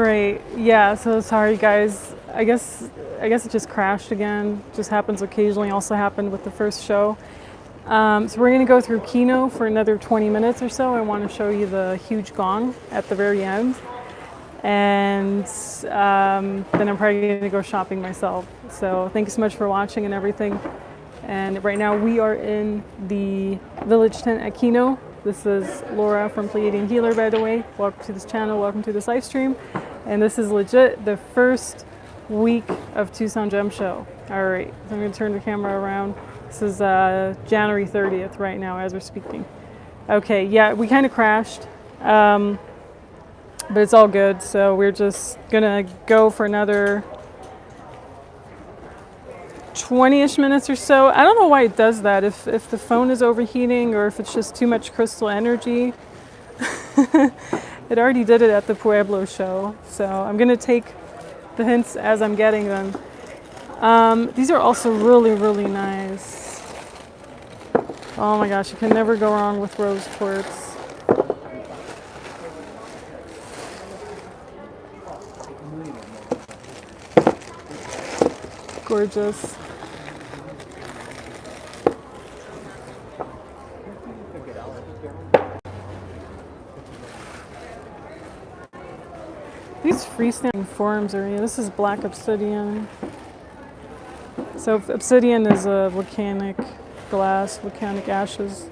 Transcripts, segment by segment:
right. Yeah, so sorry guys. I guess it just crashed again. Just happens occasionally. Also happened with the first show. So we're gonna go through KINO for another 20 minutes or so. I want to show you the huge gong at the very end. And then I'm probably gonna go shopping myself. So thank you so much for watching and everything. And right now we are in the village tent at KINO. This is Laura from Pleiadian Healer, by the way. Welcome to this channel, welcome to this live stream. And this is legit the first week of Tucson Gem Show. All right, so I'm gonna turn the camera around. This is January 30th right now as we're speaking. Okay, yeah, we kind of crashed, but it's all good. So we're just gonna go for another 20-ish minutes or so. I don't know why it does that, if the phone is overheating or if it's just too much crystal energy. It already did it at the Pueblo show, so I'm gonna take the hints as I'm getting them. These are also really, really nice. Oh my gosh, you can never go wrong with rose quartz. Gorgeous. These freestanding forms are, this is black obsidian. So obsidian is a volcanic glass, volcanic ashes.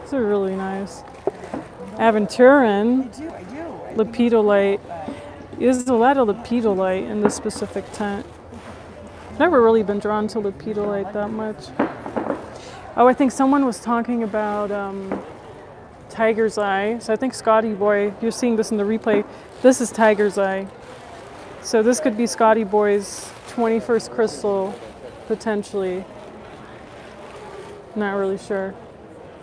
These are really nice. Aventurin, lepidolite. There's a lot of lepidolite in this specific tent. I've never really been drawn to lepidolite that much. Oh, I think someone was talking about Tiger's Eye. So I think Scotty Boy, you're seeing this in the replay. This is Tiger's Eye. So this could be Scotty Boy's 21st crystal, potentially. Not really sure.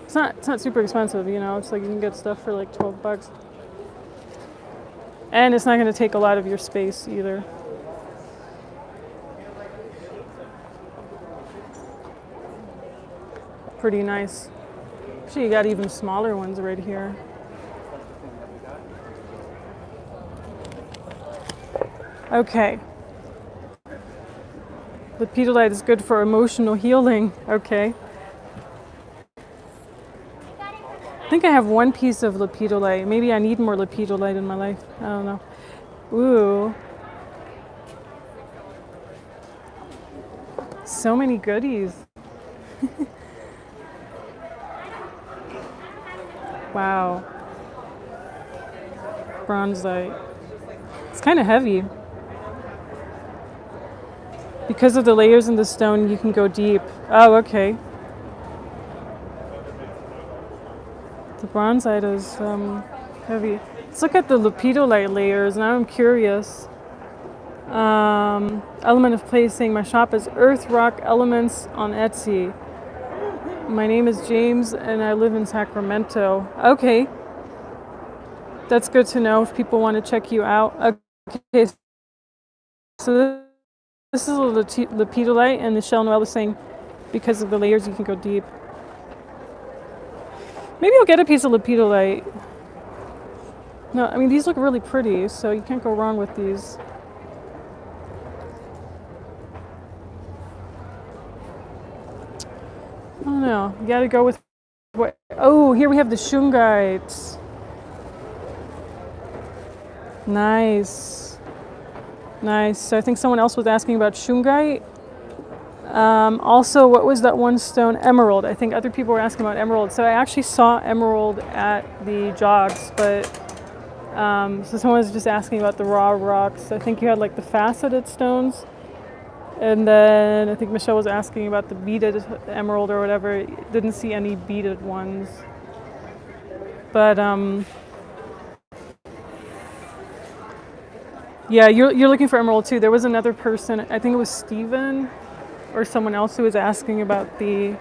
It's not super expensive, you know. It's like you can get stuff for like 12 bucks. And it's not going to take a lot of your space either. Pretty nice. Actually, you got even smaller ones right here. Okay. Lepidolite is good for emotional healing. Okay. I think I have one piece of lepidolite. Maybe I need more lepidolite in my life. I don't know. Ooh. So many goodies. Wow. Bronzite. It's kind of heavy. Because of the layers in the stone, you can go deep. Oh, okay. The bronzite is heavy. Let's look at the lepidolite layers. Now I'm curious. Element of placing. My shop is Earth Rock Elements on Etsy. My name is James and I live in Sacramento. Okay. That's good to know if people want to check you out. Okay. So this is a lepidolite, and Michelle Noel was saying because of the layers you can go deep. Maybe I'll get a piece of lepidolite. No, I mean these look really pretty, so you can't go wrong with these. I don't know. You gotta go with what? Oh, here we have the shungite. Nice. Nice. So I think someone else was asking about shungite. Also, what was that one stone? Emerald. I think other people were asking about emerald. So I actually saw emerald at the jogs, but so someone was just asking about the raw rocks. I think you had like the faceted stones. And then I think Michelle was asking about the beaded emerald or whatever. Didn't see any beaded ones. But yeah, you're looking for emerald too. There was another person, I think it was Steven or someone else who was asking about the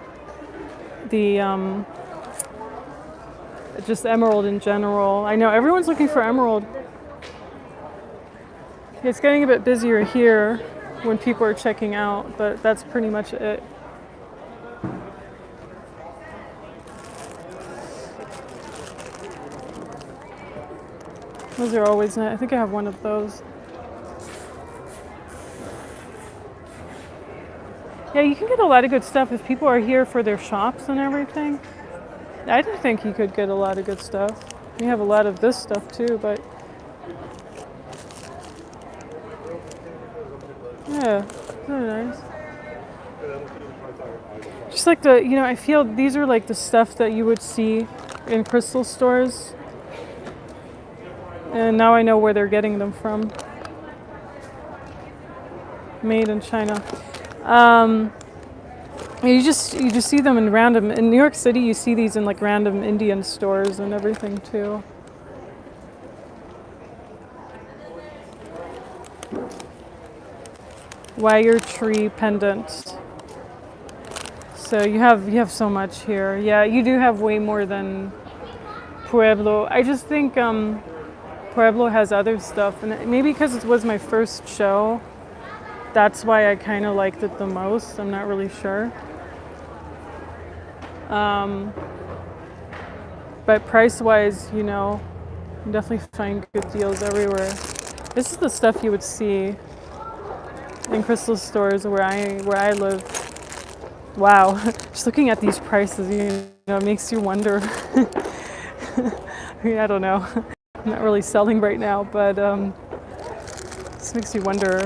just emerald in general. I know everyone's looking for emerald. It's getting a bit busier here when people are checking out, but that's pretty much it. Those are always nice. I think I have one of those. Yeah, you can get a lot of good stuff if people are here for their shops and everything. I do think you could get a lot of good stuff. You have a lot of this stuff too, but yeah, they're nice. Just like I feel these are like the stuff that you would see in crystal stores. And now I know where they're getting them from. Made in China. You just see them in New York City. You see these in like random Indian stores and everything too. Wire tree pendant. So you have so much here. Yeah, you do have way more than Pueblo. I just think Pueblo has other stuff, and maybe because it was my first show, that's why I kind of liked it the most. I'm not really sure. But price-wise, you definitely find good deals everywhere. This is the stuff you would see in crystal stores where I live. Wow, just looking at these prices, it makes you wonder. I don't know. I'm not really selling right now, but this makes you wonder.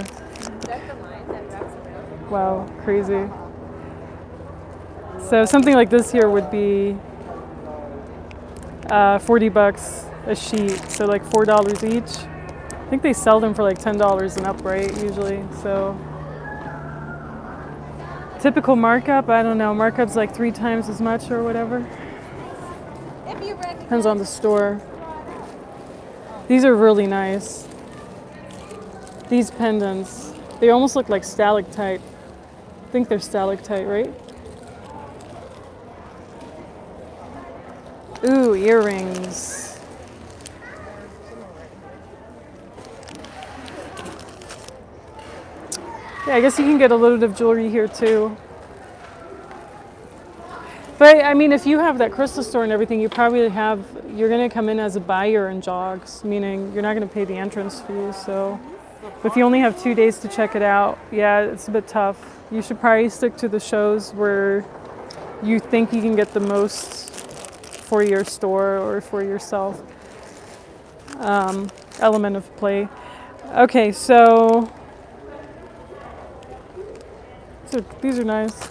Wow, crazy. So something like this here would be $40 a sheet, so like $4 each. I think they sell them for like $10 and up, right? Usually, so. Typical markup, I don't know. Markup's like 3 times as much or whatever. Depends on the store. These are really nice. These pendants, they almost look like stalactite. I think they're stalactite, right? Ooh, earrings. Yeah, I guess you can get a little bit of jewelry here too. But I mean, if you have that crystal store and everything, you're going to come in as a buyer in jogs, meaning you're not going to pay the entrance fee. So if you only have 2 days to check it out, yeah, it's a bit tough. You should probably stick to the shows where you think you can get the most for your store or for yourself. Element of play. Okay, so these are nice.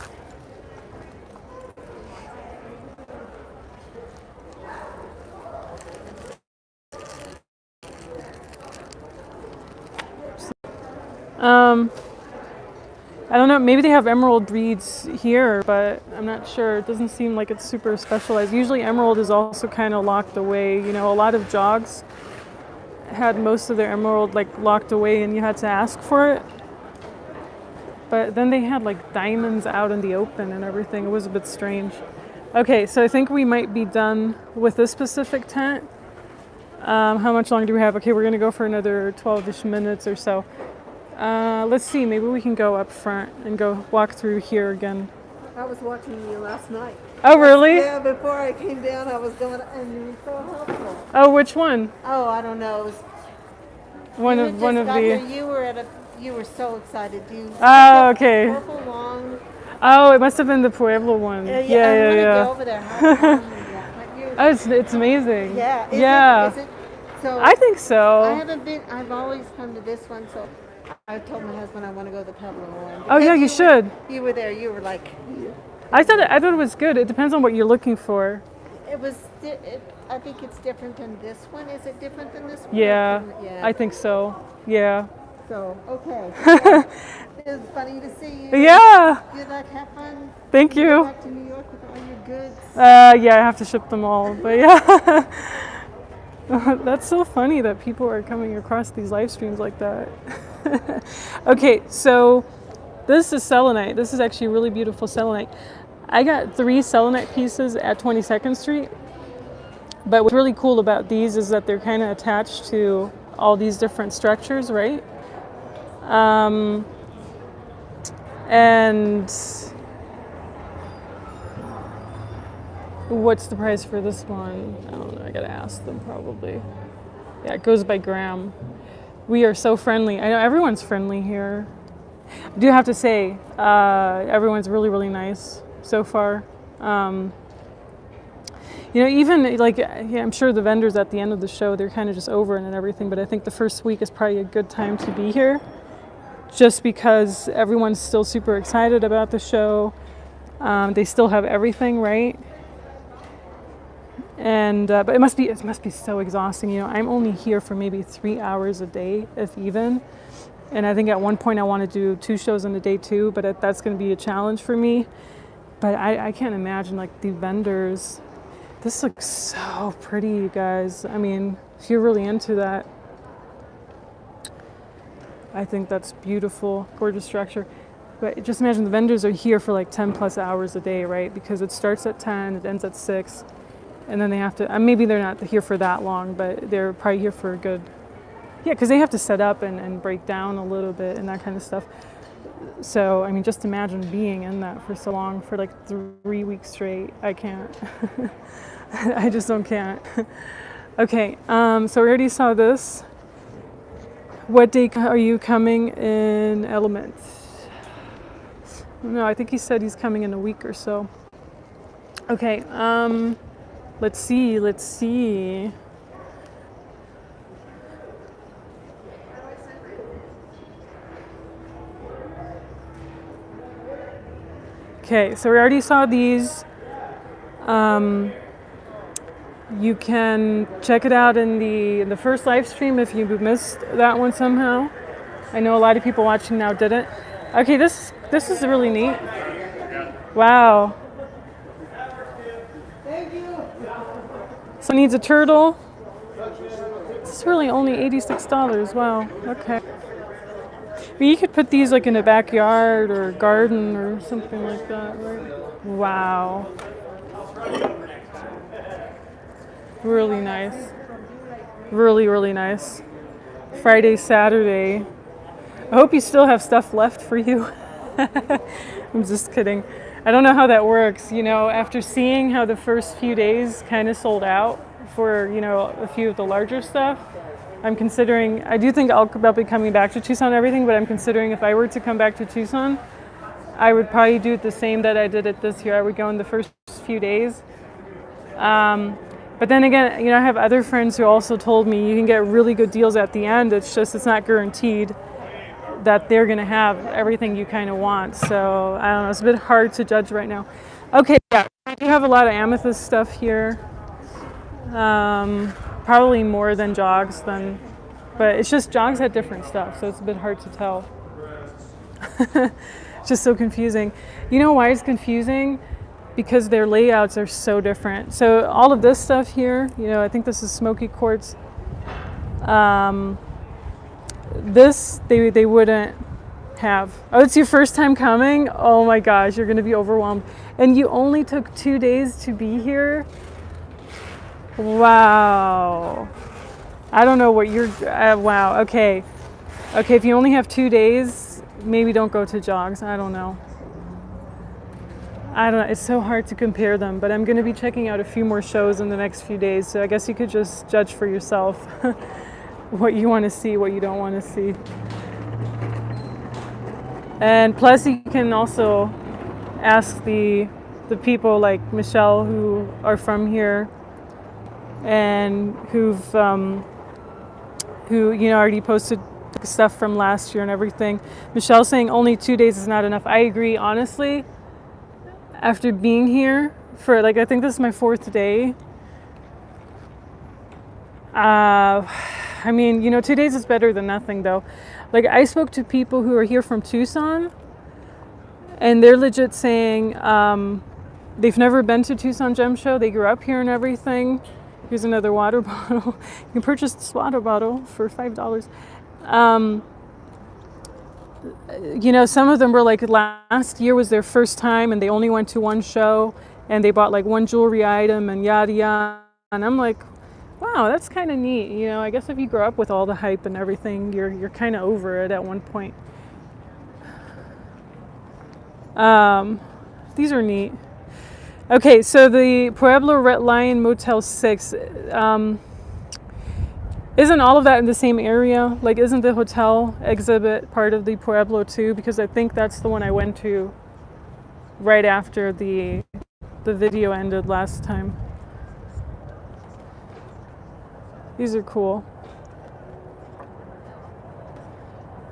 I don't know, maybe they have emerald beads here, but I'm not sure. It doesn't seem like it's super specialized. Usually emerald is also kind of locked away. A lot of jogs had most of their emerald like locked away and you had to ask for it. But then they had like diamonds out in the open and everything. It was a bit strange. Okay, so I think we might be done with this specific tent. How much longer do we have? Okay, we're gonna go for another 12-ish minutes or so. Let's see, maybe we can go up front and go walk through here again. I was watching you last night. Oh, really? Yeah, before I came down, I was going, and you were so helpful. Oh, which one? Oh, I don't know. It was one of the. You were so excited. Oh, okay. Purple long. Oh, it must have been the Pueblo one. Yeah. Go over there. Oh, it's amazing. Yeah. Is it? So I think so. I haven't been. I've always come to this one, so I told my husband I want to go to the Pueblo one. Oh yeah, you should. You were there. You were like. I thought it was good. It depends on what you're looking for. I think it's different than this one. Is it different than this one? Yeah. I think so. Yeah. So okay. It was funny to see you. Yeah. Good luck. Have fun. Thank you. Go back to New York with all your goods. Yeah, I have to ship them all, but yeah. That's so funny that people are coming across these live streams like that. Okay, so this is selenite. This is actually really beautiful selenite. I got 3 selenite pieces at 22nd Street. But what's really cool about these is that they're kind of attached to all these different structures, right? And what's the price for this one? I don't know, I gotta ask them probably. Yeah, it goes by gram. We are so friendly. I know everyone's friendly here. I do have to say, everyone's really, really nice so far. Even like, yeah, I'm sure the vendors at the end of the show, they're kind of just over it and everything, but I think the first week is probably a good time to be here just because everyone's still super excited about the show. They still have everything, right? And but it must be so exhausting. I'm only here for maybe 3 hours a day, if even. And I think at one point I want to do 2 shows in a day too, but that's going to be a challenge for me. But I can't imagine like the vendors. This looks so pretty, you guys. I mean, if you're really into that, I think that's beautiful, gorgeous structure. But just imagine the vendors are here for like 10 plus hours a day, right? Because it starts at 10, it ends at 6. And then they have to, maybe they're not here for that long, but they're probably here for a good, yeah, because they have to set up and break down a little bit and that kind of stuff. So, I mean, just imagine being in that for so long, for like 3 weeks straight. I can't. I just can't. Okay, so we already saw this. What day are you coming in Element? No, I think he said he's coming in a week or so. Okay, let's see. Okay, so we already saw these. You can check it out in the first live stream if you missed that one somehow. I know a lot of people watching now didn't. Okay, this is really neat. Wow. Thank you. So it needs a turtle. This is really only $86. Wow. Okay. But you could put these like in a backyard or garden or something like that, right? Wow. Really nice. Really, really nice. Friday, Saturday. I hope you still have stuff left for you. I'm just kidding. I don't know how that works. After seeing how the first few days kind of sold out for, a few of the larger stuff, I do think I'll be coming back to Tucson and everything, but I'm considering if I were to come back to Tucson, I would probably do it the same that I did it this year. I would go in the first few days. But then again, I have other friends who also told me you can get really good deals at the end. It's not guaranteed that they're going to have everything you kind of want. So I don't know. It's a bit hard to judge right now. Okay, yeah, I do have a lot of amethyst stuff here. Probably more than jogs, but it's just jogs had different stuff, so it's a bit hard to tell. It's just so confusing. You know why it's confusing? Because their layouts are so different. So all of this stuff here, I think this is smoky quartz. This they wouldn't have. Oh, it's your first time coming? Oh my gosh, you're gonna be overwhelmed. And you only took 2 days to be here? Wow. I don't know what you're, wow, okay. Okay, if you only have 2 days, maybe don't go to jogs, I don't know. It's so hard to compare them, but I'm gonna be checking out a few more shows in the next few days, so I guess you could just judge for yourself what you wanna see, what you don't wanna see. And plus you can also ask the people like Michelle who are from here and who already posted stuff from last year and everything. Michelle's saying only 2 days is not enough. I agree, honestly. After being here for I think this is my 4th day. 2 days is better than nothing though. I spoke to people who are here from Tucson and they're legit saying they've never been to Tucson Gem Show. They grew up here and everything. Here's another water bottle. You can purchase this water bottle for $5. Some of them were last year was their first time and they only went to one show and they bought one jewelry item and yada yada. And I'm like, wow, that's kind of neat. I guess if you grow up with all the hype and everything, you're kind of over it at one point. These are neat. Okay, so the Pueblo Red Lion Motel 6. Isn't all of that in the same area? Like, isn't the hotel exhibit part of the Pueblo too? Because I think that's the one I went to right after the video ended last time. These are cool.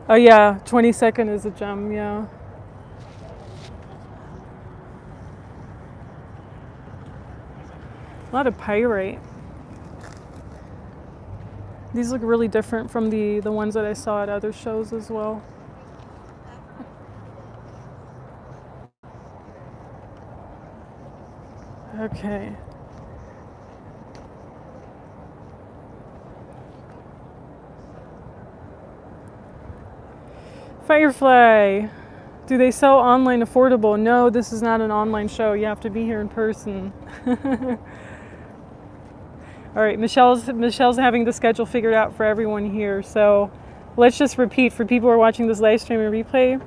Oh yeah, 22nd is a gem, yeah. A lot of pyrite. These look really different from the ones that I saw at other shows as well. Okay. Firefly. Do they sell online affordable? No, this is not an online show. You have to be here in person. All right, Michelle's having the schedule figured out for everyone here. So let's just repeat for people who are watching this live stream and replay.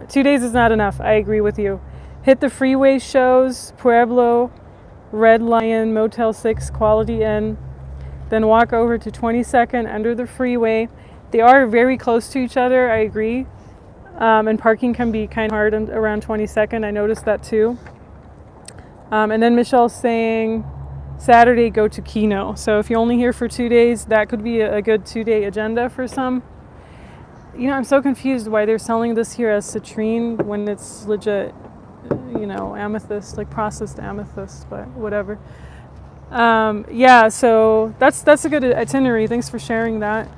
2 days is not enough. I agree with you. Hit the freeway shows, Pueblo, Red Lion, Motel 6, Quality Inn. Then walk over to 22nd under the freeway. They are very close to each other, I agree. And parking can be kind of hard around 22nd. I noticed that too. And then Michelle's saying Saturday go to KINO. So if you're only here for 2 days, that could be a good 2-day agenda for some. You know, I'm so confused why they're selling this here as citrine when it's legit, you know, amethyst, like processed amethyst, but whatever. Yeah, so that's a good itinerary. Thanks for sharing that.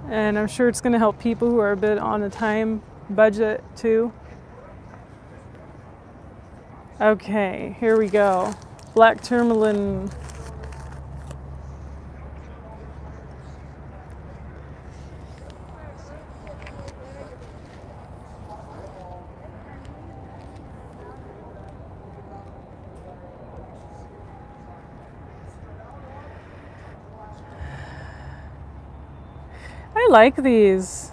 And I'm sure it's going to help people who are a bit on a time budget too. Okay, here we go. Black tourmaline. I like these.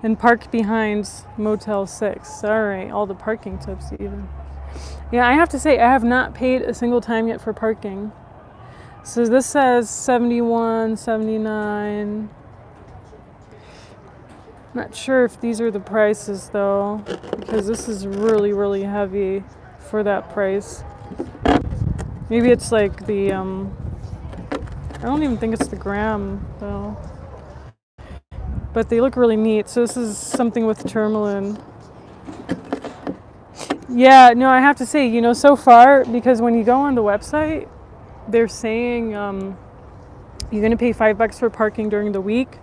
And park behind Motel 6. All right, all the parking tips even. Yeah, I have to say, I have not paid a single time yet for parking. So this says 71, 79. Not sure if these are the prices though, because this is really, really heavy for that price. Maybe it's like the, I don't even think it's the gram though. But they look really neat. So this is something with tourmaline. Yeah, no, I have to say, you know, so far, because when you go on the website, they're saying you're going to pay $5 for parking during the week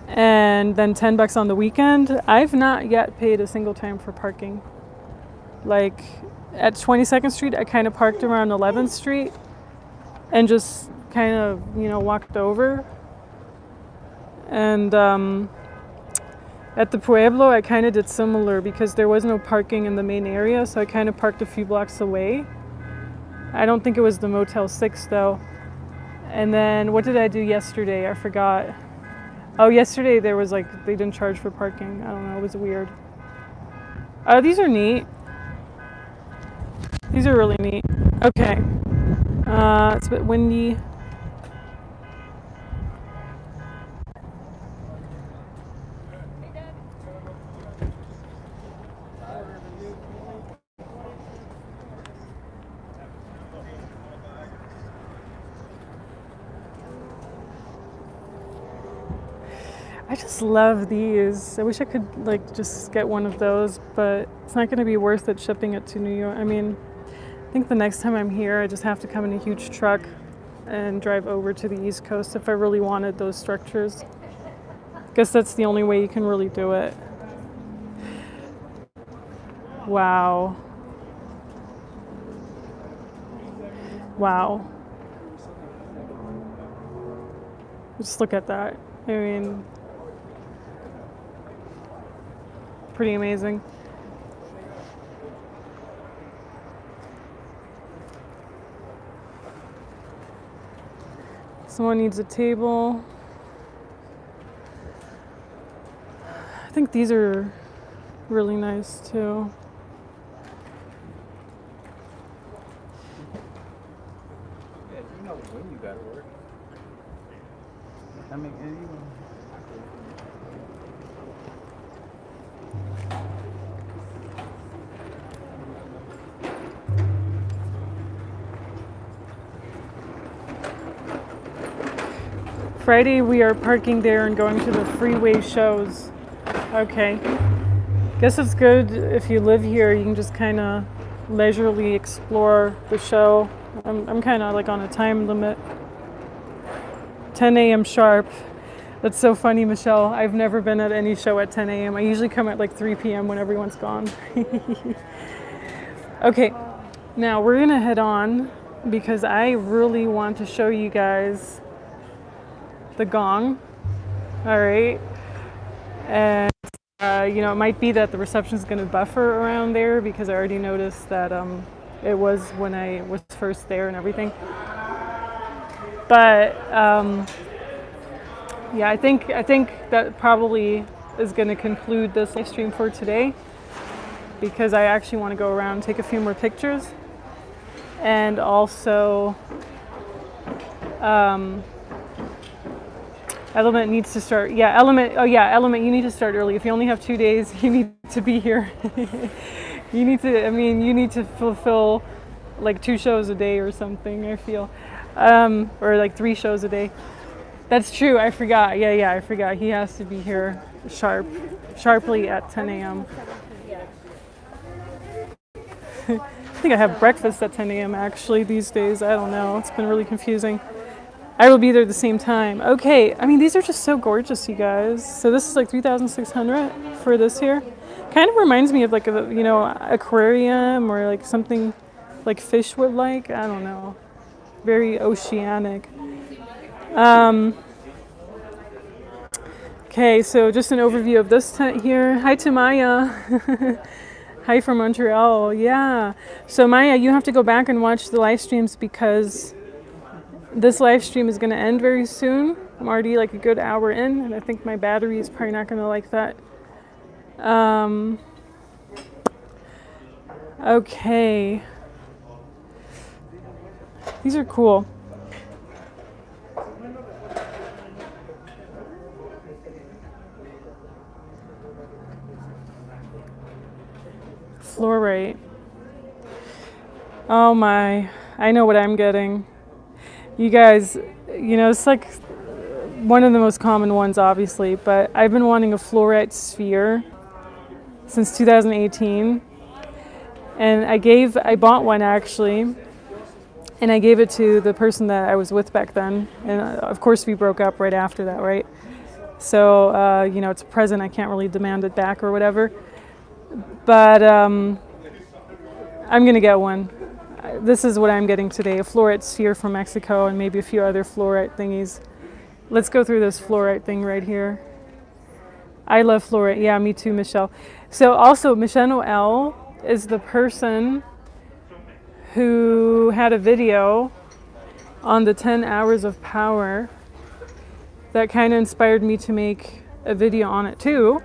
and then $10 on the weekend. I've not yet paid a single time for parking. Like at 22nd Street, I kind of parked around 11th Street and just kind of, you know, walked over. And at the Pueblo, I kind of did similar because there was no parking in the main area, so I kind of parked a few blocks away. I don't think it was the Motel 6 though. And then what did I do yesterday? I forgot. Oh, yesterday there was like, they didn't charge for parking. I don't know, it was weird. These are neat. These are really neat. Okay. It's a bit windy. I just love these. I wish I could like just get one of those, but it's not going to be worth it shipping it to New York. I mean, I think the next time I'm here, I just have to come in a huge truck and drive over to the East Coast if I really wanted those structures. I guess that's the only way you can really do it. Wow. Wow. Just look at that. I mean, pretty amazing. Someone needs a table. I think these are really nice too. I mean, Friday we are parking there and going to the freeway shows. Okay. Guess it's good if you live here, you can just kind of leisurely explore the show. I'm kind of like on a time limit. 10 a.m. sharp. That's so funny, Michelle. I've never been at any show at 10 a.m. I usually come at like 3 p.m. when everyone's gone. Okay, now we're gonna head on because I really want to show you guys the gong. All right. And you know, it might be that the reception is going to buffer around there because I already noticed that it was when I was first there and everything. But yeah, I think that probably is going to conclude this live stream for today because I actually want to go around and take a few more pictures and also Element needs to start. Yeah, Element. Oh yeah, Element. You need to start early. If you only have 2 days, you need to be here. You need to. I mean, you need to fulfill like 2 shows a day or something. I feel, or like 3 shows a day. That's true. I forgot. Yeah, I forgot. He has to be here sharply at 10 a.m. I think I have breakfast at 10 a.m. actually these days. I don't know. It's been really confusing. I will be there at the same time. Okay, I mean, these are just so gorgeous, you guys. So this is like 3,600 for this here. Kind of reminds me of like a, you know, aquarium or like something like fish would like. I don't know. Very oceanic. Okay, so just an overview of this tent here. Hi to Maya. Hi from Montreal. Yeah. So Maya, you have to go back and watch the live streams because this live stream is going to end very soon. I'm already like a good hour in, and I think my battery is probably not going to like that. Okay. These are cool. Fluorite. Oh my. I know what I'm getting. You guys, you know, it's like one of the most common ones, obviously, but I've been wanting a fluorite sphere since 2018. And I bought one actually, and I gave it to the person that I was with back then. And of course we broke up right after that, right? So, you know, it's a present, I can't really demand it back or whatever. But I'm gonna get one. This is what I'm getting today, a fluorite sphere from Mexico and maybe a few other fluorite thingies. Let's go through this fluorite thing right here. I love fluorite. Yeah, me too, Michelle. So also, Michelle Noel is the person who had a video on the 10 hours of power that kind of inspired me to make a video on it too.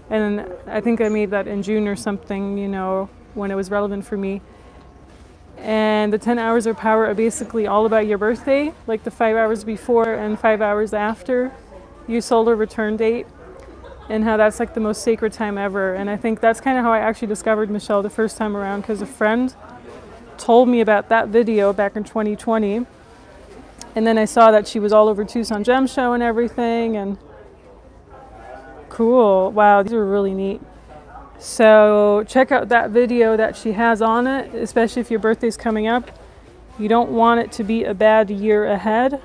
And I think I made that in June or something, you know, when it was relevant for me. And the 10 hours of power are basically all about your birthday, like the 5 hours before and 5 hours after your solar return date, and how that's like the most sacred time ever. And I think that's kind of how I actually discovered Michelle the first time around, because a friend told me about that video back in 2020. And then I saw that she was all over Tucson Gem Show and everything, and cool. Wow, these are really neat. So check out that video that she has on it, especially if your birthday's coming up. You don't want it to be a bad year ahead.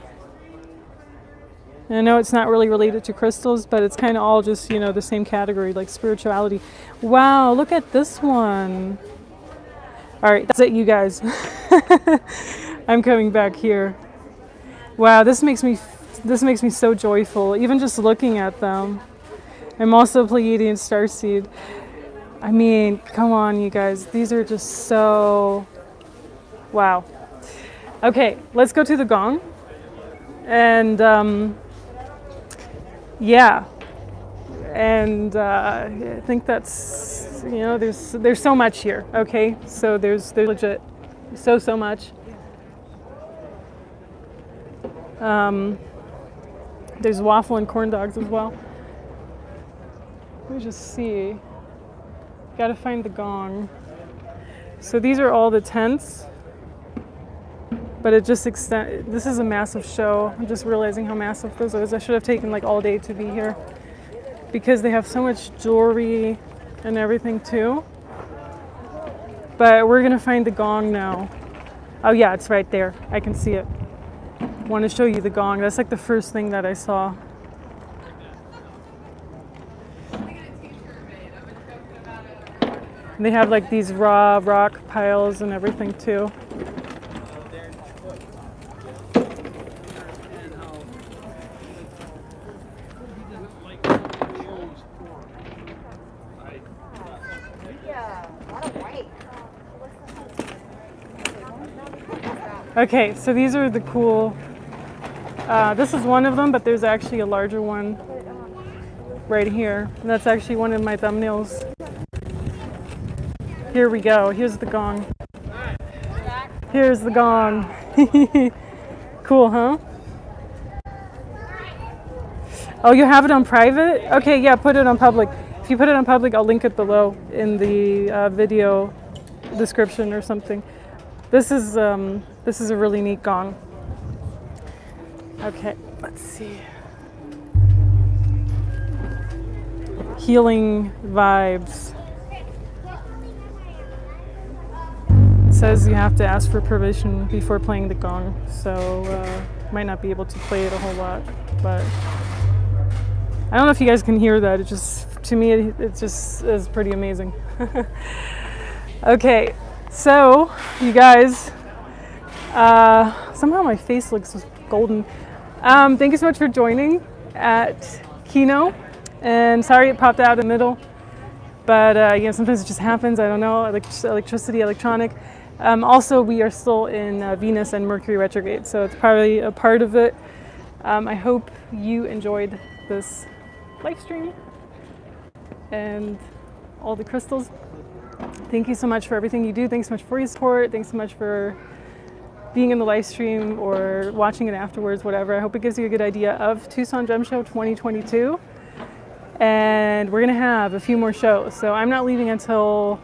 And I know it's not really related to crystals, but it's kind of all just, you know, the same category, like spirituality. Wow, look at this one. All right, that's it, you guys. I'm coming back here. Wow, this makes me so joyful, even just looking at them. I'm also Pleiadian Starseed. I mean, come on, you guys. These are just so wow. Okay, let's go to the gong. And yeah. And I think that's, you know, there's so much here. Okay, so there's legit so much. There's waffle and corn dogs as well. Let me just see. Gotta find the gong. So these are all the tents, but it just this is a massive show. I'm just realizing how massive this is. I should have taken like all day to be here because they have so much jewelry and everything too. But we're gonna find the gong now. Oh yeah, it's right there. I can see it. I want to show you the gong. That's like the first thing that I saw. They have like these raw rock piles and everything too. Okay, so these are the cool, this is one of them, but there's actually a larger one right here. And that's actually one of my thumbnails. Here we go. Here's the gong. Here's the gong. Cool, huh? Oh, you have it on private? Okay, yeah, put it on public. If you put it on public, I'll link it below in the video description or something. This is a really neat gong. Okay, let's see. Healing vibes. It says you have to ask for permission before playing the gong, so might not be able to play it a whole lot, but I don't know if you guys can hear that. It just, to me, it just is pretty amazing. Okay, so you guys, somehow my face looks golden. Thank you so much for joining at KINO, and sorry it popped out in the middle, but you know, sometimes it just happens. I don't know, electricity, electronic. Also, we are still in Venus and Mercury retrograde, so it's probably a part of it. I hope you enjoyed this live stream and all the crystals. Thank you so much for everything you do. Thanks so much for your support. Thanks so much for being in the live stream or watching it afterwards, whatever. I hope it gives you a good idea of Tucson Gem Show 2022. And we're gonna have a few more shows. So I'm not leaving until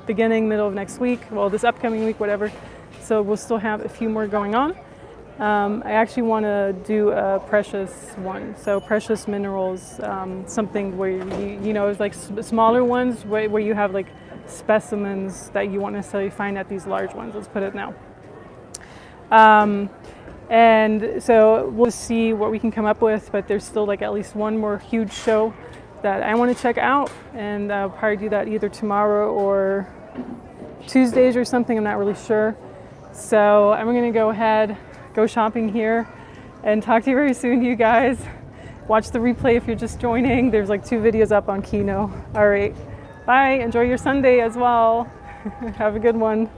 middle of next week, well, this upcoming week, whatever. So we'll still have a few more going on. I actually want to do a precious one. So precious minerals, something where you know, it's like smaller ones where you have like specimens that you won't necessarily find at these large ones. Let's put it now. And so we'll see what we can come up with, but there's still like at least one more huge show that I want to check out, and I'll probably do that either tomorrow or Tuesdays or something. I'm not really sure. So I'm going to go ahead, go shopping here, and talk to you very soon, you guys. Watch the replay if you're just joining. There's like 2 videos up on KINO. All right, bye. Enjoy your Sunday as well. Have a good one.